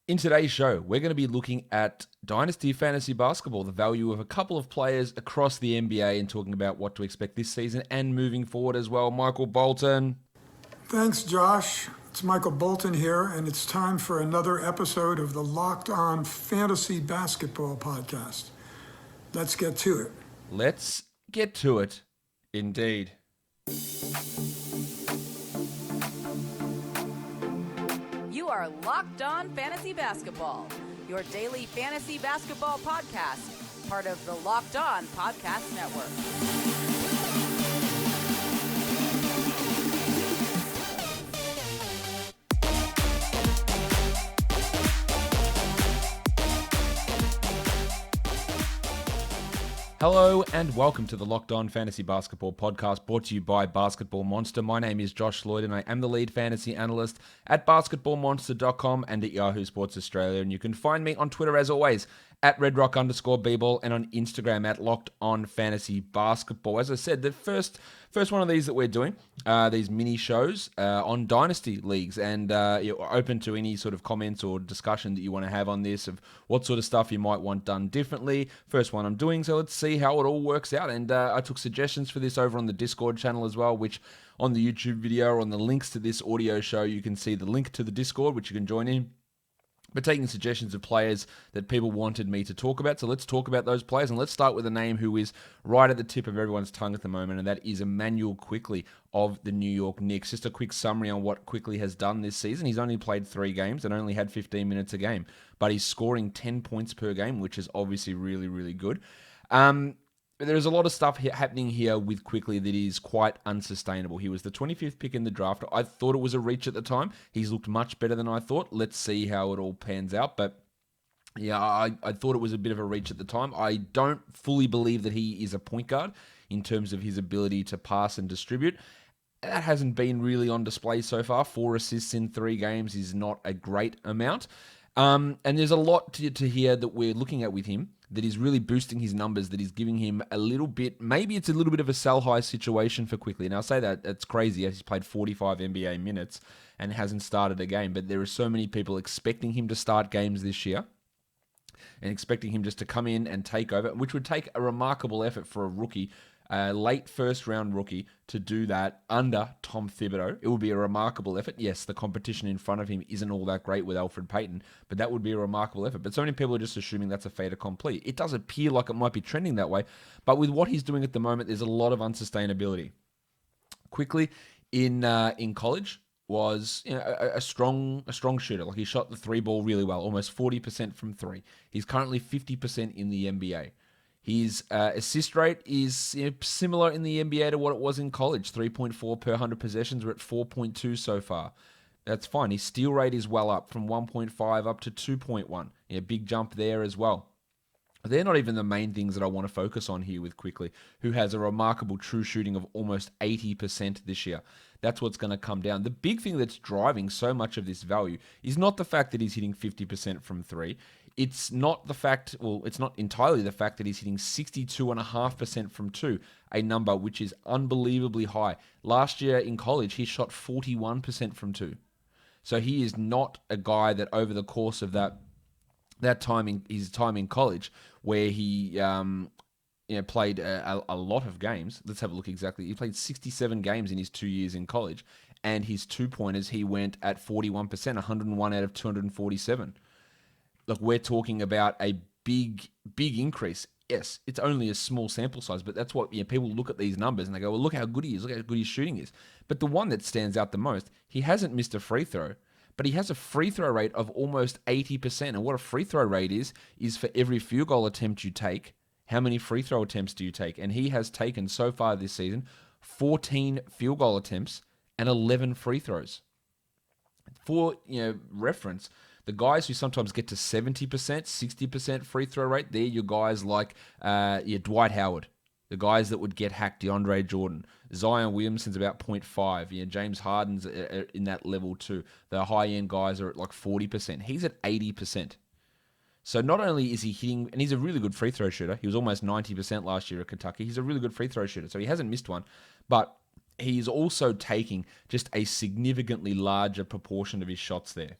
In today's show, we're going to be looking at Dynasty Fantasy Basketball, the value of a couple of players across the NBA, and talking about what to expect this season and moving forward as well. Michael Bolton. Thanks, Josh. It's Michael Bolton here, and it's time for another episode of the Locked On Fantasy Basketball podcast. Let's get to it. Let's get to it, indeed. You are Locked On Fantasy Basketball, your daily fantasy basketball podcast, part of the Locked On Podcast Network. Hello and welcome to the Locked On Fantasy Basketball podcast brought to you by Basketball Monster. My name is Josh Lloyd and I am the lead fantasy analyst at basketballmonster.com and at Yahoo Sports Australia. And you can find me on Twitter as always at redrock_bball and on Instagram at Locked On Fantasy Basketball. As I said, the first one of these that we're doing, these mini shows on Dynasty leagues, and you're open to any sort of comments or discussion that you want to have on this, of what sort of stuff you might want done differently. First one I'm doing, so let's see how it all works out. And I took suggestions for this over on the Discord channel as well, which on the YouTube video or on the links to this audio show, you can see the link to the Discord, which you can join in. But taking suggestions of players that people wanted me to talk about. So let's talk about those players. And let's start with a name who is right at the tip of everyone's tongue at the moment, and that is Immanuel Quickley of the New York Knicks. Just a quick summary on what Quickley has done this season. He's only played 3 games and only had 15 minutes a game, but he's scoring 10 points per game, which is obviously really, really good. There's a lot of stuff happening here with Quickley that is quite unsustainable. He was the 25th pick in the draft. I thought it was a reach at the time. He's looked much better than I thought. Let's see how it all pans out. But yeah, I thought it was a bit of a reach at the time. I don't fully believe that he is a point guard in terms of his ability to pass and distribute. That hasn't been really on display so far. 4 assists in 3 games is not a great amount. And there's a lot to hear that we're looking at with him that is really boosting his numbers, that is giving him a little bit, maybe it's a little bit of a sell high situation for Quickley. Now, I say that's crazy as he's played 45 NBA minutes and hasn't started a game, but there are so many people expecting him to start games this year and expecting him just to come in and take over, which would take a remarkable effort for a rookie, late first-round rookie, to do that under Tom Thibodeau. It would be a remarkable effort. Yes, the competition in front of him isn't all that great with Elfrid Payton, but that would be a remarkable effort. But so many people are just assuming that's a fait accompli. It does appear like it might be trending that way, but with what he's doing at the moment, there's a lot of unsustainability. Quickly, in college, was a strong shooter. Like, he shot the 3 ball really well, almost 40% from 3. He's currently 50% in the NBA. His assist rate is similar in the NBA to what it was in college, 3.4 per 100 possessions. We're at 4.2 so far. That's fine. His steal rate is well up from 1.5 up to 2.1. Big jump there as well. They're not even the main things that I want to focus on here with Quickley, who has a remarkable true shooting of almost 80% this year. That's what's going to come down. The big thing that's driving so much of this value is not the fact that he's hitting 50% from 3. It's not it's not entirely the fact that he's hitting 62.5% from 2, a number which is unbelievably high. Last year in college, he shot 41% from 2. So he is not a guy that over the course of that time his time in college, where he played a lot of games. Let's have a look exactly. He played 67 games in his 2 years in college, and his 2-pointers, he went at 41%, 101 out of 247. Look, we're talking about a big increase. Yes, it's only a small sample size, but that's what people look at these numbers and they go, well, look how good he is. Look how good his shooting is. But the one that stands out the most, he hasn't missed a free throw, but he has a free throw rate of almost 80%. And what a free throw rate is for every field goal attempt you take, how many free throw attempts do you take? And he has taken so far this season 14 field goal attempts and 11 free throws. For reference, the guys who sometimes get to 70%, 60% free throw rate, they're your guys like Dwight Howard, the guys that would get hacked, DeAndre Jordan. Zion Williamson's about 0.5. James Harden's in that level too. The high-end guys are at like 40%. He's at 80%. So not only is he hitting, and he's a really good free throw shooter. He was almost 90% last year at Kentucky. He's a really good free throw shooter, so he hasn't missed one. But he's also taking just a significantly larger proportion of his shots there.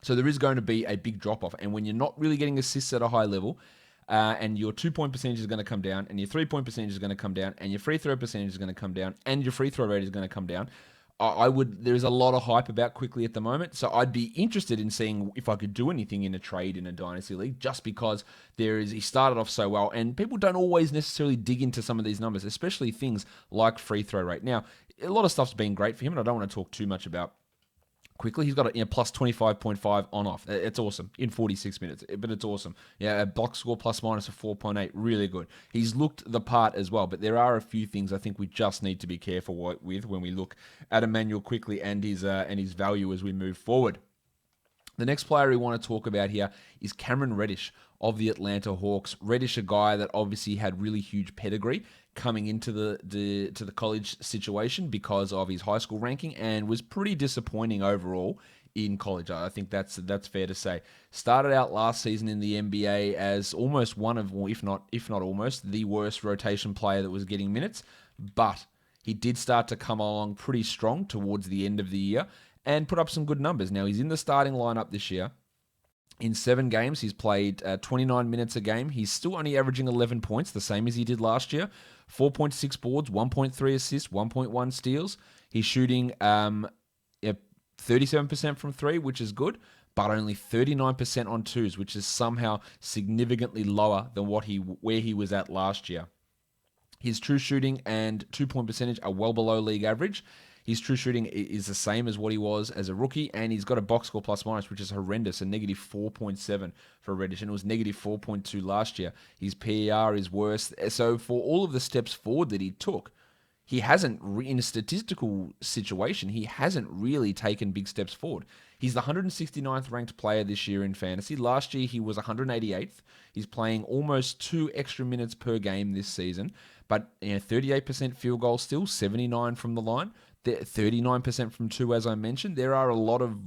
So there is going to be a big drop-off. And when you're not really getting assists at a high level, and your 2-point percentage is going to come down, and your 3-point percentage is going to come down, and your free throw percentage is going to come down, and your free throw rate is going to come down, there's a lot of hype about Quickley at the moment, so I'd be interested in seeing if I could do anything in a trade in a Dynasty League, just because he started off so well, and people don't always necessarily dig into some of these numbers, especially things like free throw rate. Now, a lot of stuff's been great for him, and I don't want to talk too much about Quickley. He's got a plus 25.5 on-off. It's awesome in 46 minutes, but it's awesome. Yeah, a box score plus minus of 4.8, really good. He's looked the part as well, but there are a few things I think we just need to be careful with when we look at Immanuel Quickley and his value as we move forward. The next player we want to talk about here is Cam Reddish of the Atlanta Hawks. Reddish, a guy that obviously had really huge pedigree coming into the college situation because of his high school ranking, and was pretty disappointing overall in college. I think that's fair to say. Started out last season in the NBA as almost one of, if not almost, the worst rotation player that was getting minutes, but he did start to come along pretty strong towards the end of the year and put up some good numbers. Now, he's in the starting lineup this year. In 7 games, he's played 29 minutes a game. He's still only averaging 11 points, the same as he did last year. 4.6 boards, 1.3 assists, 1.1 steals. He's shooting 37% from 3, which is good, but only 39% on 2s, which is somehow significantly lower than where he was at last year. His true shooting and 2-point percentage are well below league average. His true shooting is the same as what he was as a rookie, and he's got a box score plus minus, which is horrendous, a negative 4.7 for Reddish, and it was negative 4.2 last year. His PER is worse. So for all of the steps forward that he took, he hasn't, in a statistical situation, he hasn't really taken big steps forward. He's the 169th ranked player this year in fantasy. Last year, he was 188th. He's playing almost 2 extra minutes per game this season, but 38% field goal still, 79 from the line. 39% from 2, as I mentioned. There are a lot of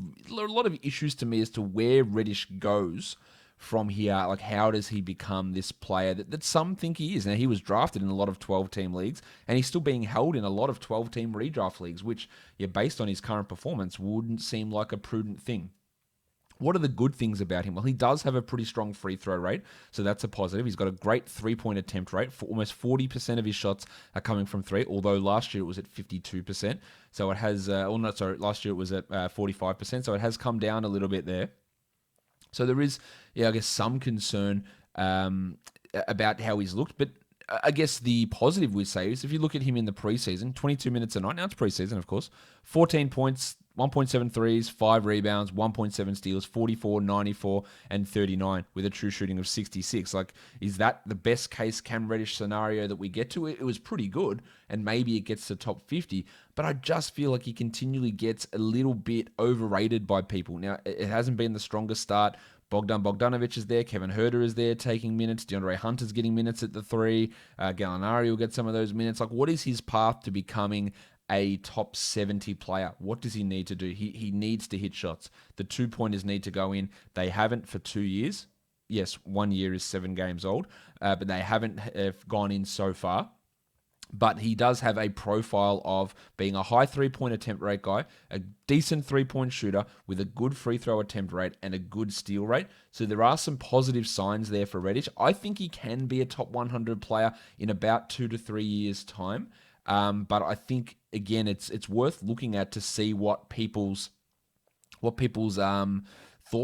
issues to me as to where Reddish goes from here. Like, how does he become this player that some think he is? Now, he was drafted in a lot of 12-team leagues, and he's still being held in a lot of 12-team redraft leagues, which, based on his current performance, wouldn't seem like a prudent thing. What are the good things about him? Well, he does have a pretty strong free throw rate, so that's a positive. He's got a great 3-point attempt rate. For almost 40% of his shots are coming from 3, although last year it was at 52%. So it has, last year it was at 45%, so it has come down a little bit there. So there is, I guess, some concern about how he's looked, but I guess the positive we say is if you look at him in the preseason, 22 minutes a night, now it's preseason, of course, 14 points, 1.7 threes, 5 rebounds, 1.7 steals, 44, 94, and 39 with a true shooting of 66. Like, is that the best case Cam Reddish scenario that we get to? It was pretty good, and maybe it gets to top 50, but I just feel like he continually gets a little bit overrated by people. Now, it hasn't been the strongest start. Bogdanovic is there. Kevin Huerter is there taking minutes. DeAndre Hunter's getting minutes at the 3. Gallinari will get some of those minutes. Like, what is his path to becoming a top 70 player? What does he need to do? He needs to hit shots. The 2-pointers need to go in. They haven't for 2 years. Yes, 1 year is 7 games old, but they haven't gone in so far. But he does have a profile of being a high 3-point attempt rate guy, a decent 3-point shooter with a good free throw attempt rate and a good steal rate. So there are some positive signs there for Reddish. I think he can be a top 100 player in about 2 to 3 years' time. But I think, again, it's worth looking at to see what people's thought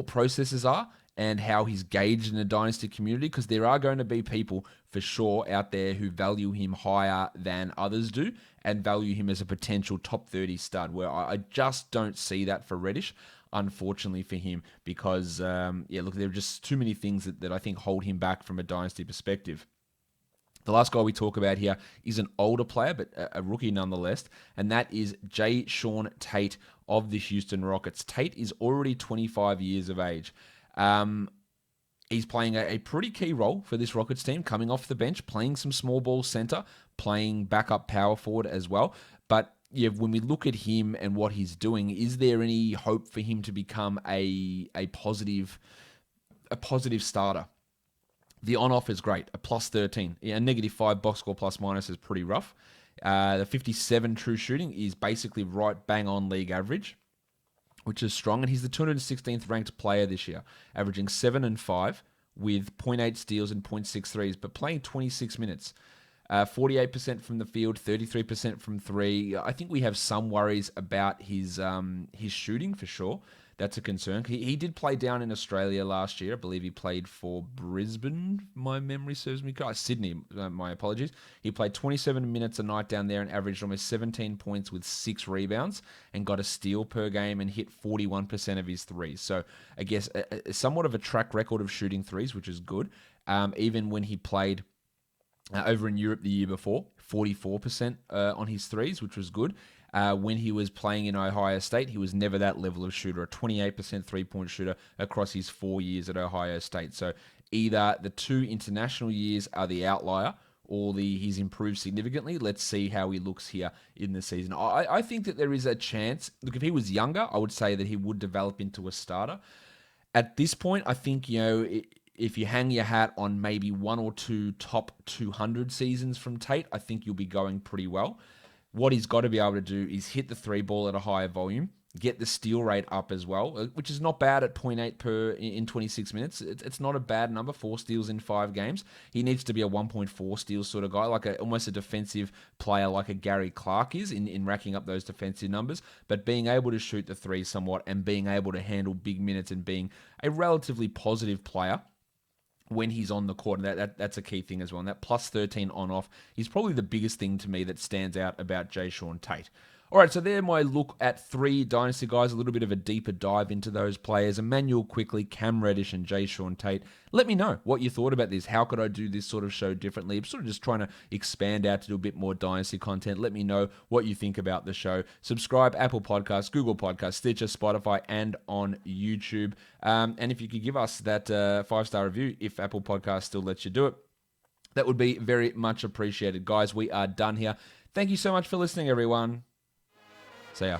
processes are and how he's gauged in the Dynasty community, because there are going to be people for sure out there who value him higher than others do and value him as a potential top 30 stud, where I just don't see that for Reddish, unfortunately for him, because, there are just too many things that I think hold him back from a Dynasty perspective. The last guy we talk about here is an older player, but a rookie nonetheless, and that is Jae'Sean Tate of the Houston Rockets. Tate is already 25 years of age. He's playing a pretty key role for this Rockets team, coming off the bench, playing some small ball center, playing backup power forward as well. But when we look at him and what he's doing, is there any hope for him to become a positive starter? The on-off is great, a plus 13. A negative 5 box score plus minus is pretty rough. The 57 true shooting is basically right bang on league average. which is strong. And he's the 216th ranked player this year, averaging 7 and 5 with zero point 0.8 steals and 0.6 threes, but playing 26 minutes. 48% from the field, 33% from three. I think we have some worries about his shooting for sure. That's a concern. He did play down in Australia last year. I believe he played for Brisbane, my memory serves me. Sydney, my apologies. He played 27 minutes a night down there and averaged almost 17 points with 6 rebounds and got a steal per game and hit 41% of his threes. So I guess somewhat of a track record of shooting threes, which is good. Even when he played over in Europe the year before, 44% on his threes, which was good. When he was playing in Ohio State, he was never that level of shooter, a 28% three-point shooter across his 4 years at Ohio State. So either the 2 international years are the outlier or he's improved significantly. Let's see how he looks here in the season. I think that there is a chance. Look, if he was younger, I would say that he would develop into a starter. At this point, I think, if you hang your hat on maybe 1 or 2 top 200 seasons from Tate, I think you'll be going pretty well. What he's got to be able to do is hit the 3 ball at a higher volume, get the steal rate up as well, which is not bad at 0.8 per in 26 minutes. It's not a bad number, 4 steals in 5 games. He needs to be a 1.4 steals sort of guy, like almost a defensive player like a Gary Clark is in racking up those defensive numbers, but being able to shoot the 3 somewhat and being able to handle big minutes and being a relatively positive player when he's on the court. And that's a key thing as well. And that plus 13 on-off is probably the biggest thing to me that stands out about Jae'Sean Tate. All right, so there my look at 3 Dynasty guys, a little bit of a deeper dive into those players. Immanuel Quickley, Cam Reddish, and Jae'Sean Tate. Let me know what you thought about this. How could I do this sort of show differently? I'm sort of just trying to expand out to do a bit more Dynasty content. Let me know what you think about the show. Subscribe, Apple Podcasts, Google Podcasts, Stitcher, Spotify, and on YouTube. And if you could give us that 5-star review, if Apple Podcasts still lets you do it, that would be very much appreciated. Guys, we are done here. Thank you so much for listening, everyone. See ya.